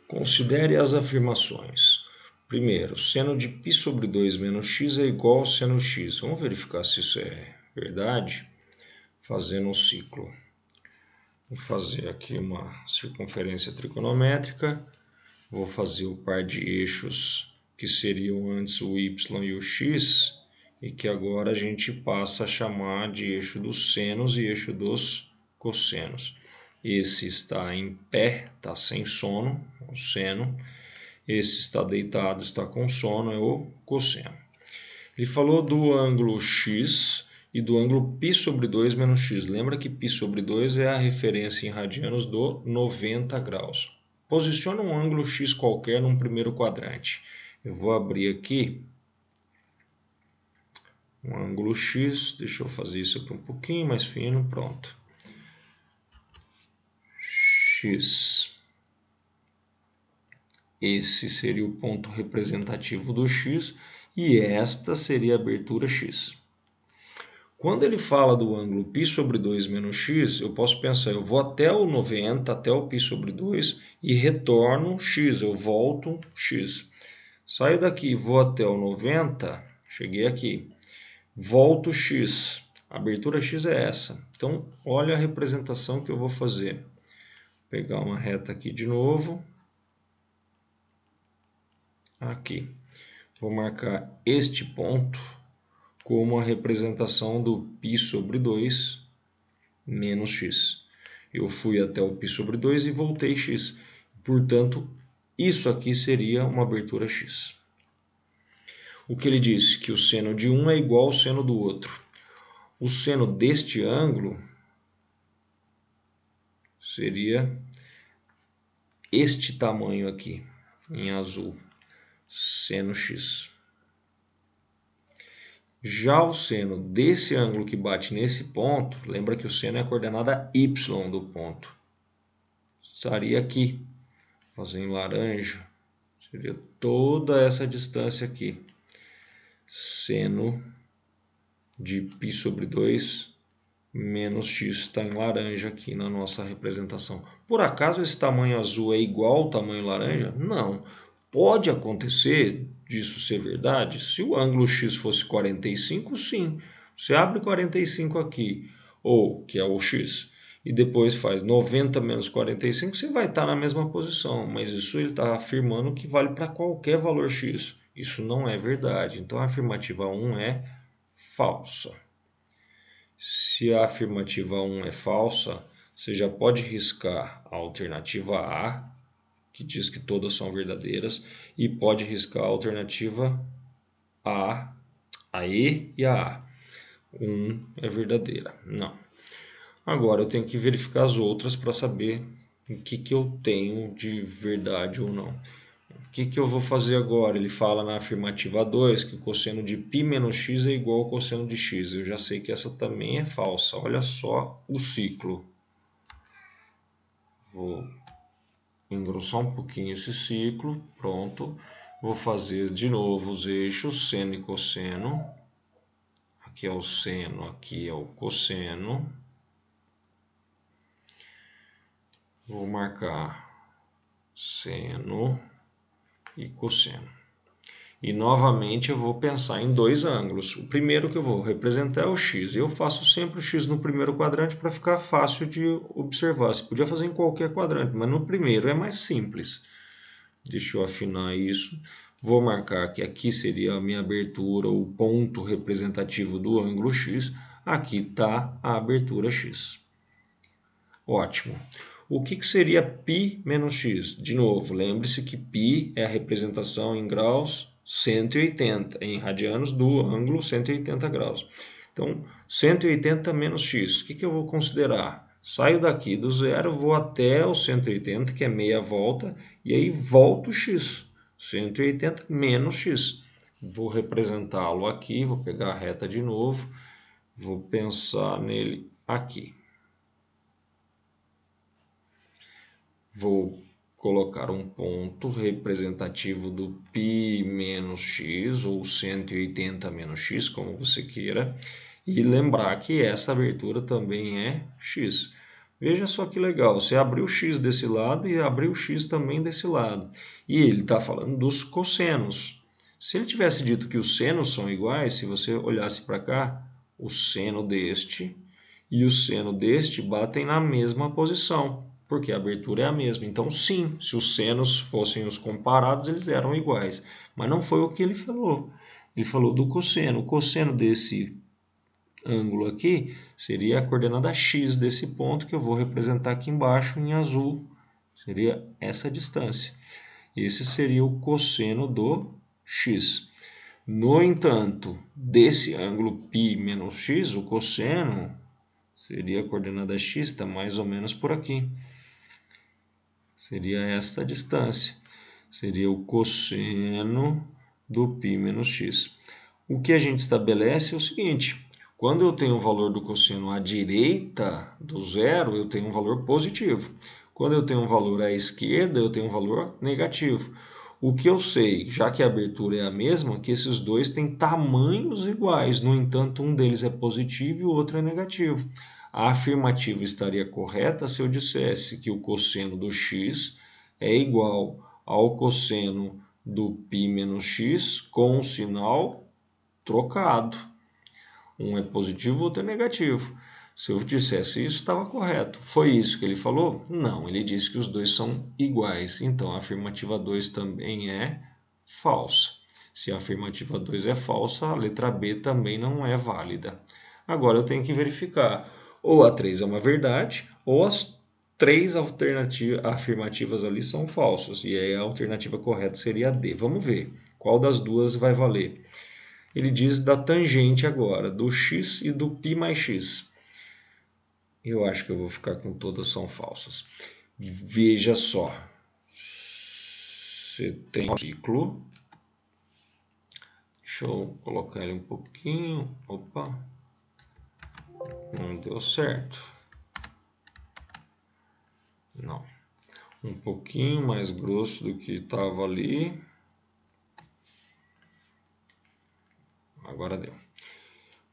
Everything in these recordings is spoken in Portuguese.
Considere as afirmações. Primeiro, seno de π sobre 2 menos x é igual ao seno x. Vamos verificar se isso é verdade, fazendo um ciclo. Vou fazer aqui uma circunferência trigonométrica. Vou fazer o par de eixos que seriam antes o y e o x, e que agora a gente passa a chamar de eixo dos senos e eixo dos cossenos. Esse está em pé, está sem sono, o seno. Esse está deitado, está com sono, é o cosseno. Ele falou do ângulo x e do ângulo π sobre 2 menos x. Lembra que π sobre 2 é a referência em radianos do 90 graus. Posiciona um ângulo x qualquer num primeiro quadrante. Eu vou abrir aqui um ângulo x. Deixa eu fazer isso aqui um pouquinho mais fino. Pronto. X. Esse seria o ponto representativo do x e esta seria a abertura x. Quando ele fala do ângulo π sobre 2 menos x, eu posso pensar, eu vou até o 90, até o π sobre 2 e retorno x, eu volto x. Saio daqui, vou até o 90, cheguei aqui, volto x. A abertura x é essa. Então, olha a representação que eu vou fazer. Vou pegar uma reta aqui de novo. Aqui. Vou marcar este ponto como a representação do π sobre 2 menos x. Eu fui até o π sobre 2 e voltei x. Portanto, isso aqui seria uma abertura x. O que ele disse? Que o seno de um é igual ao seno do outro. O seno deste ângulo seria este tamanho aqui, em azul, seno x. Já o seno desse ângulo que bate nesse ponto, lembra que o seno é a coordenada y do ponto. Estaria aqui, fazendo laranja, seria toda essa distância aqui. Seno de π sobre 2 menos x está em laranja aqui na nossa representação. Por acaso esse tamanho azul é igual ao tamanho laranja? Não. Pode acontecer disso ser verdade? Se o ângulo x fosse 45, sim. Você abre 45 aqui, ou que é o x, e depois faz 90 menos 45, você vai estar na mesma posição. Mas isso ele está afirmando que vale para qualquer valor x. Isso não é verdade. Então a afirmativa 1 é falsa. Se a afirmativa 1 é falsa, você já pode riscar a alternativa A, que diz que todas são verdadeiras, e pode riscar a alternativa A E e a A. 1 é verdadeira. Não. Agora eu tenho que verificar as outras para saber o que eu tenho de verdade ou não. O que eu vou fazer agora? Ele fala na afirmativa 2 que o cosseno de π menos x é igual ao cosseno de x. Eu já sei que essa também é falsa. Olha só o ciclo. Vou engrossar um pouquinho esse ciclo. Pronto. Vou fazer de novo os eixos seno e cosseno. Aqui é o seno, aqui é o cosseno. Vou marcar seno e cosseno. E novamente eu vou pensar em dois ângulos. O primeiro que eu vou representar é o x. Eu faço sempre o x no primeiro quadrante para ficar fácil de observar. Você podia fazer em qualquer quadrante, mas no primeiro é mais simples. Deixa eu afinar isso. Vou marcar que aqui seria a minha abertura, o ponto representativo do ângulo x. Aqui está a abertura x. Ótimo. O que seria π menos x? De novo, lembre-se que π é a representação em graus 180, em radianos do ângulo 180 graus. Então, 180 menos x, o que eu vou considerar? Saio daqui do zero, vou até o 180, que é meia volta, e aí volto x. 180 menos x. Vou representá-lo aqui, vou pegar a reta de novo, vou pensar nele aqui. Vou colocar um ponto representativo do π menos x, ou 180 menos x, como você queira, e lembrar que essa abertura também é x. Veja só que legal, você abriu x desse lado e abriu x também desse lado. E ele está falando dos cossenos. Se ele tivesse dito que os senos são iguais, se você olhasse para cá, o seno deste e o seno deste batem na mesma posição, porque a abertura é a mesma. Então, sim, se os senos fossem os comparados, eles eram iguais. Mas não foi o que ele falou. Ele falou do cosseno. O cosseno desse ângulo aqui seria a coordenada x desse ponto, que eu vou representar aqui embaixo em azul. Seria essa distância. Esse seria o cosseno do x. No entanto, desse ângulo π menos x, o cosseno seria a coordenada x, está mais ou menos por aqui. Seria esta distância. Seria o cosseno do π menos x. O que a gente estabelece é o seguinte: quando eu tenho o valor do cosseno à direita do zero, eu tenho um valor positivo. Quando eu tenho um valor à esquerda, eu tenho um valor negativo. O que eu sei, já que a abertura é a mesma, que esses dois têm tamanhos iguais. No entanto, um deles é positivo e o outro é negativo. A afirmativa estaria correta se eu dissesse que o cosseno do x é igual ao cosseno do π menos x com o sinal trocado. Um é positivo, o outro é negativo. Se eu dissesse isso, estava correto. Foi isso que ele falou? Não, ele disse que os dois são iguais. Então, a afirmativa 2 também é falsa. Se a afirmativa 2 é falsa, a letra B também não é válida. Agora eu tenho que verificar. Ou a 3 é uma verdade, ou as três afirmativas ali são falsas. E aí a alternativa correta seria a D. Vamos ver qual das duas vai valer. Ele diz da tangente agora, do x e do π mais x. Eu acho que eu vou ficar com todas são falsas. Veja só. Você tem um ciclo. Deixa eu colocar ele um pouquinho. Opa. Não deu certo. Não. Um pouquinho mais grosso do que estava ali. Agora deu.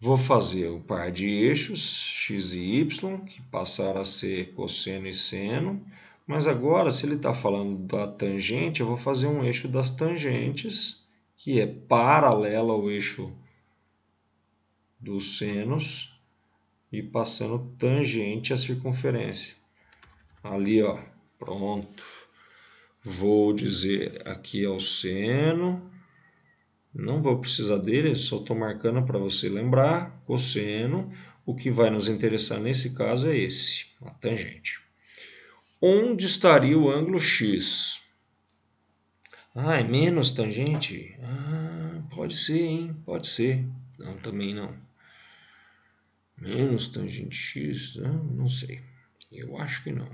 Vou fazer o par de eixos x e y, que passaram a ser cosseno e seno. Mas agora, se ele está falando da tangente, eu vou fazer um eixo das tangentes, que é paralelo ao eixo dos senos, e passando tangente à circunferência. Ali, ó, pronto. Vou dizer aqui é o seno. Não vou precisar dele, só estou marcando para você lembrar. Cosseno. O que vai nos interessar nesse caso é esse, a tangente. Onde estaria o ângulo x? Ah, é menos tangente? Ah, pode ser, hein? Pode ser. Não, também não. Menos tangente x? Não sei. Eu acho que não.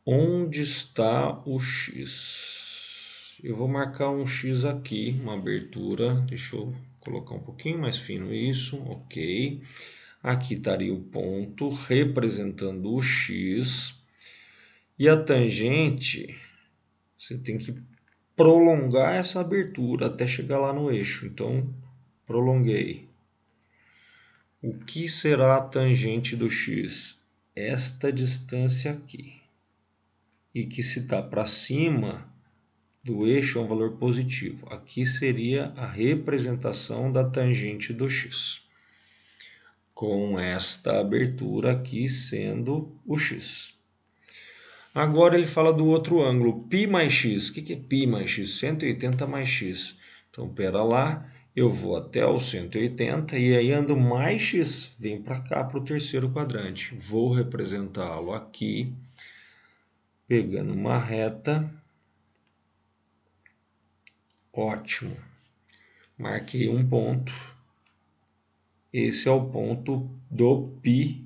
Onde está o x? Eu vou marcar um x aqui, uma abertura. Deixa eu colocar um pouquinho mais fino isso. Ok. Aqui estaria o ponto representando o x. E a tangente, você tem que prolongar essa abertura até chegar lá no eixo. Então, prolonguei. O que será a tangente do x? Esta distância aqui. E que se está para cima do eixo é um valor positivo. Aqui seria a representação da tangente do x. Com esta abertura aqui sendo o x. Agora ele fala do outro ângulo, π mais x. O que é π mais x? 180 mais x. Então, pera lá, eu vou até o 180 e aí ando mais x. Vem para cá para o terceiro quadrante. Vou representá-lo aqui, pegando uma reta. Ótimo. Marquei um ponto. Esse é o ponto do π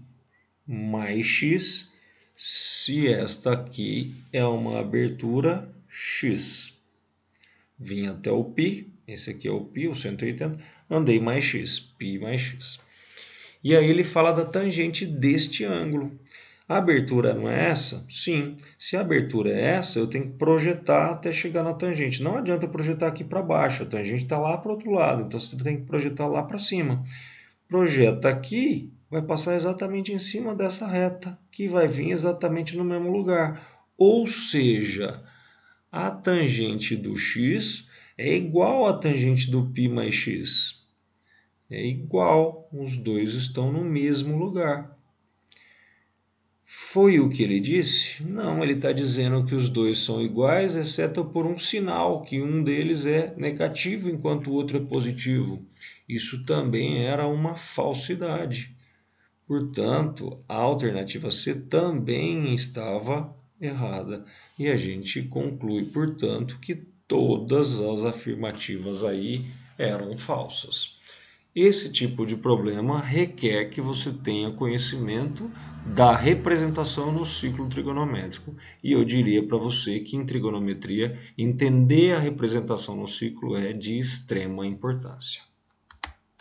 mais x. Se esta aqui é uma abertura x. Vim até o π, esse aqui é o π, o 180, andei mais x, π mais x. E aí ele fala da tangente deste ângulo. A abertura não é essa? Sim. Se a abertura é essa, eu tenho que projetar até chegar na tangente. Não adianta projetar aqui para baixo, a tangente está lá para o outro lado, então você tem que projetar lá para cima. Projeta aqui, vai passar exatamente em cima dessa reta, que vai vir exatamente no mesmo lugar. Ou seja, a tangente do x é igual à tangente do π mais x. É igual, os dois estão no mesmo lugar. Foi o que ele disse? Não, ele está dizendo que os dois são iguais, exceto por um sinal, que um deles é negativo enquanto o outro é positivo. Isso também era uma falsidade. Portanto, a alternativa C também estava errada. E a gente conclui, portanto, que todas as afirmativas aí eram falsas. Esse tipo de problema requer que você tenha conhecimento da representação no ciclo trigonométrico. E eu diria para você que em trigonometria, entender a representação no ciclo é de extrema importância.